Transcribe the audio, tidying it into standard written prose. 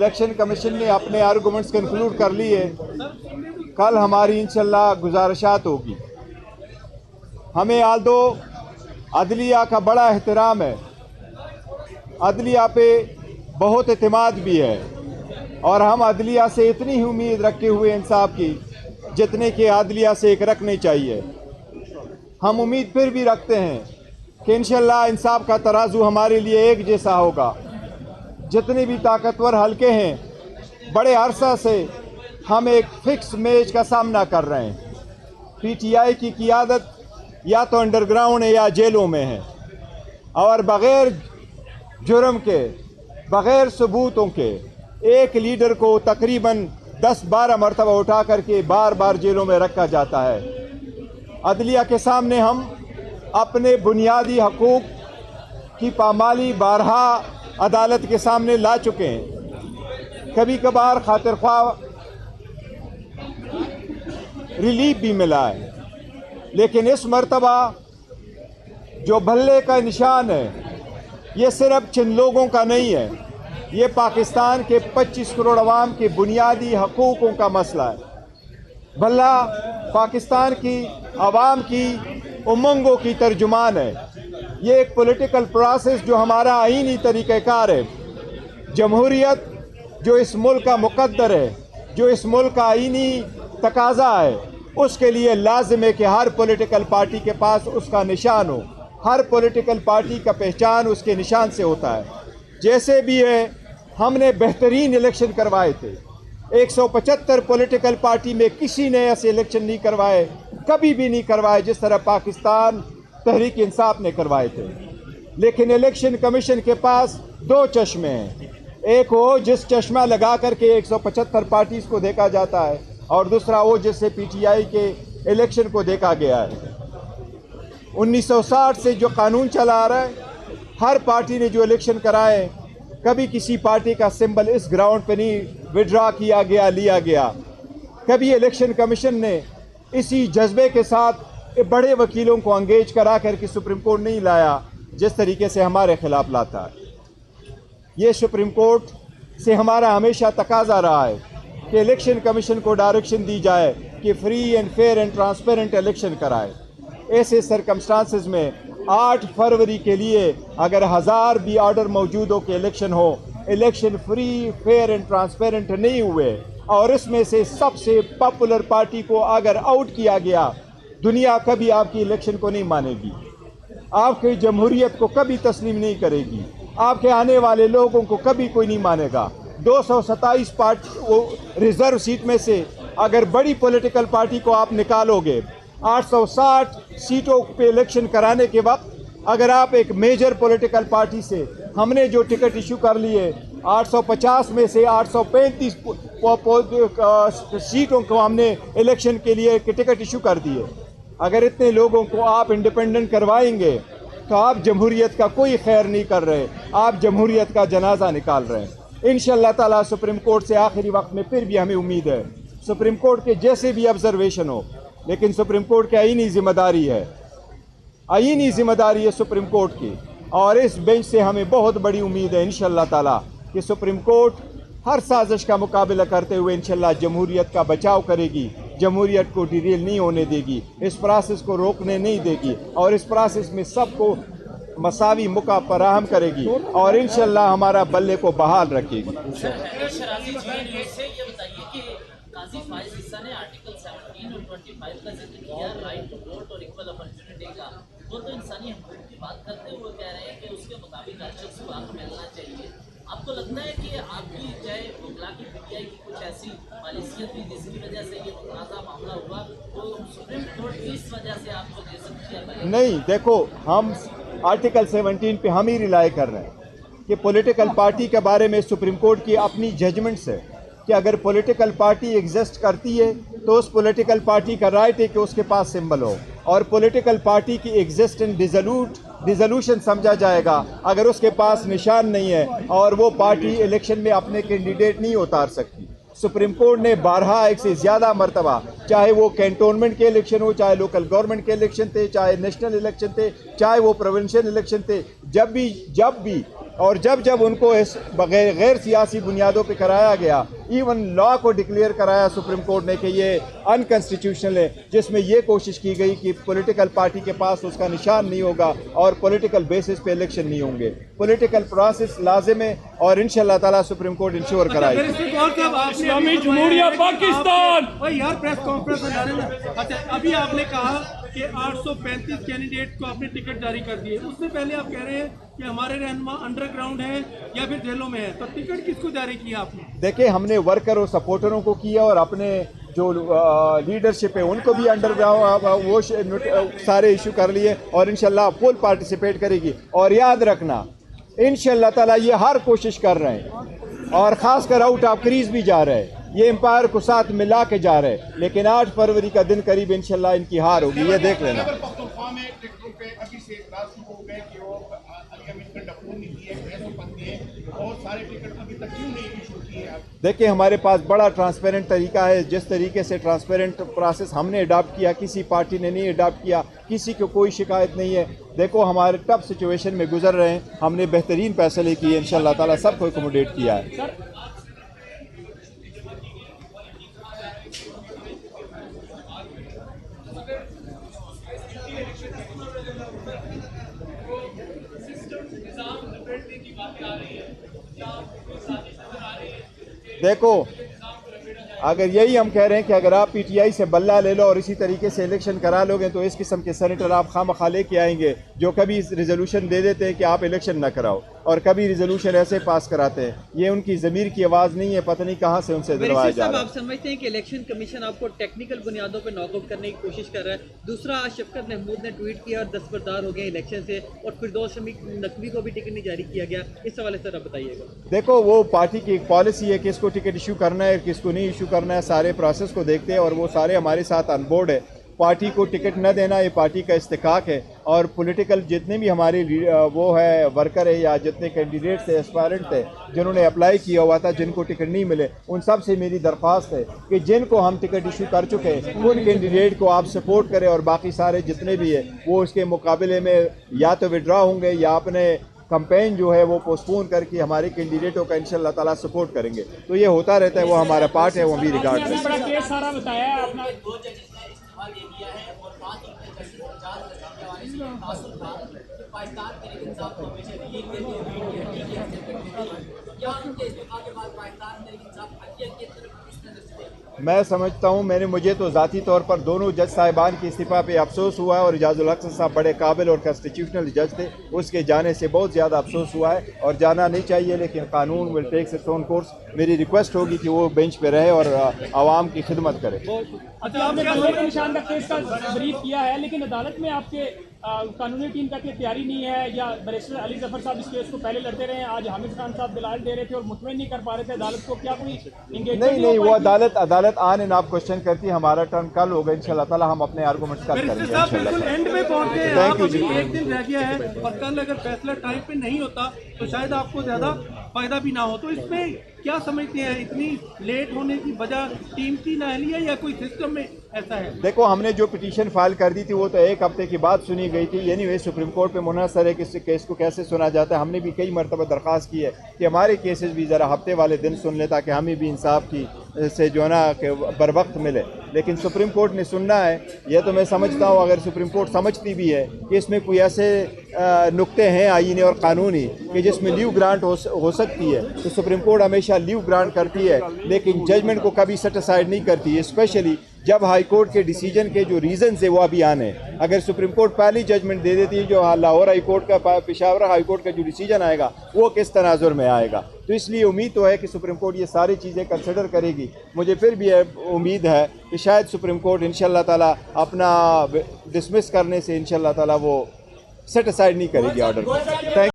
Election commission ने अपने arguments conclude कर लिए। कल हमारी इंशाल्लाह गुजारिशात होगी। हमें आल्दो अदलिया का बड़ा एहतराम है, अदलिया पे बहुत एतमाद भी है और हम अदलिया से इतनी ही उम्मीद रखे हुए इंसाफ की जितने कि अदलिया से एक रखने चाहिए। हम उम्मीद फिर भी रखते हैं कि इंशाल्लाह इंसाफ का तराजू हमारे लिए एक जैसा होगा। जितने भी ताकतवर हलके हैं, बड़े अरसा से हम एक फिक्स मैच का सामना कर रहे हैं। पीटीआई की क़ियादत या तो अंडरग्राउंड है या जेलों में है और बग़ैर जुर्म के, बग़ैर सबूतों के एक लीडर को तकरीबन 10-12 मरतबा उठा करके बार बार जेलों में रखा जाता है। अदलिया के सामने हम अपने बुनियादी हकूक़ की पामाली बारहा अदालत के सामने ला चुके हैं। कभी कभार खातिर ख्वाह रिलीफ भी मिला है, लेकिन इस मर्तबा जो भल्ले का निशान है ये सिर्फ चंद लोगों का नहीं है, ये पाकिस्तान के 25 करोड़ अवाम के बुनियादी हकूक़ों का मसला है। भल्ला पाकिस्तान की अवाम की उमंगों की तर्जुमान है। ये एक पॉलिटिकल प्रोसेस जो हमारा आईनी तरीक़ाकार है, जमहूरियत जो इस मुल्क का मुकद्दर है, जो इस मुल्क का आईनी तकाज़ा है, उसके लिए लाजिम है कि हर पॉलिटिकल पार्टी के पास उसका निशान हो। हर पॉलिटिकल पार्टी का पहचान उसके निशान से होता है। जैसे भी है, हमने बेहतरीन इलेक्शन करवाए थे। 175 पॉलिटिकल पार्टी में किसी ने ऐसे इलेक्शन नहीं करवाए, कभी भी नहीं करवाए जिस तरह पाकिस्तान तहरीक इंसाफ ने करवाए थे। लेकिन इलेक्शन कमीशन के पास दो चश्मे हैं, एक वो जिस चश्मा लगा करके 175 पार्टीज़ को देखा जाता है और दूसरा वो जिससे पीटीआई के इलेक्शन को देखा गया है। 1960 से जो कानून चला आ रहा है, हर पार्टी ने जो इलेक्शन कराए, कभी किसी पार्टी का सिंबल इस ग्राउंड पे नहीं विड्रा किया गया, लिया गया। कभी इलेक्शन कमीशन ने इसी जज्बे के साथ बड़े वकीलों को अंगेज करा करके सुप्रीम कोर्ट नहीं लाया जिस तरीके से हमारे खिलाफ लाता है। ये सुप्रीम कोर्ट से हमारा हमेशा तकाजा रहा है कि इलेक्शन कमीशन को डायरेक्शन दी जाए कि free and fair and transparent election कराए। ऐसे सरकमस्टांसिस में 8 फरवरी के लिए अगर 1000 भी ऑर्डर मौजूद हो कि इलेक्शन हो, election free fair and transparent नहीं हुए और इसमें से सबसे पॉपुलर पार्टी को अगर आउट किया गया, दुनिया कभी आपकी इलेक्शन को नहीं मानेगी, आपकी जमहूरियत को कभी तस्लीम नहीं करेगी, आपके आने वाले लोगों को कभी कोई नहीं मानेगा। 227 पार्टी रिजर्व सीट में से अगर बड़ी पॉलिटिकल पार्टी को आप निकालोगे, 860 सीटों पे इलेक्शन कराने के वक्त अगर आप एक मेजर पॉलिटिकल पार्टी से, हमने जो टिकट इशू कर लिए 850 में से 835 सीटों को हमने इलेक्शन के लिए टिकट इशू कर दिए। अगर इतने लोगों को आप इंडिपेंडेंट करवाएंगे तो आप जमहूरियत का कोई खैर नहीं कर रहे, आप जमहूरियत का जनाजा निकाल रहे हैं। इंशाअल्लाह ताला सुप्रीम कोर्ट से आखिरी वक्त में फिर भी हमें उम्मीद है, सुप्रीम कोर्ट के जैसे भी ऑब्जर्वेशन हो, लेकिन सुप्रीम कोर्ट की आईनी जिम्मेदारी है, आईनी जिम्मेदारी है सुप्रीम कोर्ट की, और इस बेंच से हमें बहुत बड़ी उम्मीद है इंशाअल्लाह ताला कि सुप्रीम कोर्ट हर साजिश का मुकाबला करते हुए इंशाअल्लाह जमहूरियत का बचाव करेगी, जमहूरियत को डिरेल नहीं होने देगी, इस प्रोसेस को रोकने नहीं देगी और इस प्रोसेस में सबको मसावी मौका फराहम करेगी और इंशाअल्लाह हमारा बल्ले को बहाल रखेगी। काजी फाइज हिस्सा ने आर्टिकल 17 और 25 का जिक्र किया, राइट टू वोट और इक्वल अपॉर्चुनिटी का। वो तो इंसानी हकूक़ की बात करते हुए कह रहे हैं कि उसके मुताबिक हर शख्स को हक मिलना चाहिए। आपको लगता है कि आपकी चाहे वकला की पीटीआई की कुछ ऐसी पॉलिसियत थी जिसकी वजह से ये तनाज़ा मामला हुआ, तो सुप्रीम कोर्ट की इस वजह से आपको दे सकती है? नहीं, देखो, हम आर्टिकल 17 पे हम ही रिलाई कर रहे हैं कि पॉलिटिकल पार्टी के बारे में सुप्रीम कोर्ट की अपनी जजमेंट्स है कि अगर पॉलिटिकल पार्टी एग्जिस्ट करती है तो उस पॉलिटिकल पार्टी का राइट है कि उसके पास सिंबल हो, और पॉलिटिकल पार्टी की एग्जिस्टेंस डिसोल्यूशन समझा जाएगा अगर उसके पास निशान नहीं है और वो पार्टी इलेक्शन में अपने कैंडिडेट नहीं उतार सकती। सुप्रीम कोर्ट ने 12 एक से ज़्यादा मरतबा, चाहे वो कैंटोनमेंट के इलेक्शन हो, चाहे लोकल गवर्नमेंट के इलेक्शन थे, चाहे नेशनल इलेक्शन थे, चाहे वो प्रोविंशियल इलेक्शन थे, जब भी और जब जब उनको इस बगैर गैर सियासी बुनियादों पे कराया गया, इवन लॉ को डिक्लेयर कराया सुप्रीम कोर्ट ने कि ये अनकॉन्स्टिट्यूशनल है, जिसमें ये कोशिश की गई कि पॉलिटिकल पार्टी के पास उसका निशान नहीं होगा और पॉलिटिकल बेसिस पे इलेक्शन नहीं होंगे। पॉलिटिकल प्रोसेस लाजिम है और इंशाल्लाह ताला सुप्रीम कोर्ट इंश्योर कराएगी। इस्लामी जमहूरिया पाकिस्तान यार प्रेस कॉन्फ्रेंस में अच्छा अभी आपने कहा कि 835 कैंडिडेट को आपने टिकट जारी कर दिए, उससे पहले आप कह रहे हैं कि हमारे रहनुमा अंडरग्राउंड है या फिर जेलों में है, तो टिकट किसको जारी किया आपने? देखिए, हमने वर्कर और सपोर्टरों को किया और अपने जो लीडरशिप है उनको भी अंडरग्राउंड वो सारे इशू कर लिए और इंशाल्लाह फुल पार्टिसिपेट करेगी। और याद रखना, इंशाल्लाह ताला ये हर कोशिश कर रहे हैं और ख़ासकर आउट ऑफ क्रीज भी जा रहे हैं, ये एम्पायर को साथ मिला के जा रहे हैं, लेकिन 8 फरवरी का दिन करीब इंशाल्लाह इनकी हार होगी, ये देख लेना। देखिए, हमारे पास बड़ा ट्रांसपेरेंट तरीका है। जिस तरीके से ट्रांसपेरेंट प्रोसेस हमने अडॉप्ट किया, किसी पार्टी ने नहीं अडॉप्ट किया, किसी को कोई शिकायत नहीं है। देखो, हमारे टफ सिचुएशन में गुजर रहे हैं, हमने बेहतरीन फैसले किए, इंशाल्लाह ताला सबको एकोमोडेट किया है। देखो, अगर यही हम कह रहे हैं कि अगर आप पीटीआई से बल्ला ले लो और इसी तरीके से इलेक्शन करा लोगे तो इस किस्म के सेनेटर आप खामखा लेके आएंगे जो कभी रिजोल्यूशन दे देते हैं कि आप इलेक्शन न कराओ और कभी रिजोल्यूशन ऐसे पास कराते हैं। ये उनकी ज़मीर की आवाज़ नहीं है, पता नहीं कहाँ से उनसे दिलवाया जा रहा है। आप समझते हैं कि इलेक्शन कमीशन आपको टेक्निकल बुनियादों पर नॉकआउट करने की कोशिश कर रहा है? दूसरा, आज शफकत महमूद ने ट्वीट किया और दस्तबरदार हो गए इलेक्शन से और फिरदौस नकवी को भी टिकट नहीं जारी किया गया, इस हवाले से आप बताइएगा। देखो, वो पार्टी की एक पॉलिसी है कि किसको टिकट इशू करना है, किसको नहीं इशू करना है, सारे प्रोसेस को देखते हैं और वो सारे हमारे साथ ऑन बोर्ड है। पार्टी को टिकट न देना ये पार्टी का इस्तिकाक है और पॉलिटिकल जितने भी हमारी वो है वर्कर है या जितने कैंडिडेट्स थे, एस्पायरेंट थे जिन्होंने अप्लाई किया हुआ था, जिनको टिकट नहीं मिले, उन सब से मेरी दरख्वास्त है कि जिनको हम टिकट इशू कर चुके हैं उन कैंडिडेट को आप सपोर्ट करें और बाकी सारे जितने भी है वो उसके मुकाबले में या तो विड्रॉ होंगे या अपने कैंपेन जो है वो पोस्टपोन करके हमारे कैंडिडेटों का इंशाल्लाह ताला सपोर्ट करेंगे। तो ये होता रहता है, वो हमारा पार्ट है, वो भी रिगार्ड है। बड़ा केस सारा बताया है अपना। दे दिया है और 5 पाकिस्तान के इंसाफ को हमेशा क्या उनके इस्तीफा के बाद पाकिस्तान के इंसाफ हकीकत की तरफ किस नजर से देखें? मैं समझता हूँ, मुझे तो ज़ाती तौर पर दोनों जज साहिबान के इस्तीफ़ा पे अफसोस हुआ है और इजाज़ुल हक साहब बड़े काबिल और कॉन्स्टिट्यूशनल जज थे, उसके जाने से बहुत ज़्यादा अफसोस हुआ है और जाना नहीं चाहिए, लेकिन कानून will take its own course. मेरी रिक्वेस्ट होगी कि वो बेंच पे रहे और आवाम की खिदमत करे। अच्छा, आपने कानून के निशान का केस का ब्रीफ किया है, लेकिन अदालत में आपके कानूनी टीम का तैयारी नहीं है या बैरिस्टर अली जफर साहब इस केस को पहले लड़ते रहे हैं, आज हामिद खान साहब दलाल दे रहे थे और मुतमईन नहीं कर पा रहे थे अदालत को, क्या कोई नहीं, वो अदालत आन एंड आप क्वेश्चन करती है। हमारा टर्न कल होगा इंशाल्लाह ताला, हम अपने आर्गूमेंट्स कल करेंगे इंशाल्लाह। एंड में पहुंचे हैं, थैंक यू जी। एक दिन रह गया है और कल अगर फैसला टाइम पे नहीं होता तो शायद आपको ज्यादा फायदा भी ना हो, तो इसमें क्या समझते हैं इतनी लेट होने की वजह टीम की नाअहली है या कोई सिस्टम में ऐसा है? देखो, हमने जो पिटीशन फाइल कर दी थी वो तो 1 हफ्ते के बाद सुनी गई थी, यानी वे सुप्रीम कोर्ट पे मुनहसर है कि इस केस को कैसे सुना जाता है। हमने भी कई मरतबा दरख्वास्त की है कि हमारे केसेस भी ज़रा हफ्ते वाले दिन सुन ले ताकि हमें भी इंसाफ की से जो ना कि बर वक्त मिले, लेकिन सुप्रीम कोर्ट ने सुनना है। यह तो मैं समझता हूँ, अगर सुप्रीम कोर्ट समझती भी है कि इसमें कोई ऐसे नुक्ते हैं आईनी और कानूनी कि जिसमें लीव ग्रांट हो सकती है, तो सुप्रीम कोर्ट हमेशा लीव ग्रांट करती है, लेकिन जजमेंट को कभी सेट असाइड नहीं करती, स्पेशली जब हाई कोर्ट के डिसीजन के जो रीजंस है वो अभी आने हैं। अगर सुप्रीम कोर्ट पहली जजमेंट दे देती है, जो लाहौर हाई कोर्ट का, पेशावर हाई कोर्ट का जो डिसीजन आएगा वो किस तनाजुर में आएगा, तो इसलिए उम्मीद तो है कि सुप्रीम कोर्ट ये सारी चीज़ें कंसिडर करेगी। मुझे फिर भी उम्मीद है कि शायद सुप्रीम कोर्ट इंशाल्लाह ताला अपना डिसमिस करने से इंशाल्लाह ताला वो सेट असाइड नहीं करेगी ऑर्डर। थैंक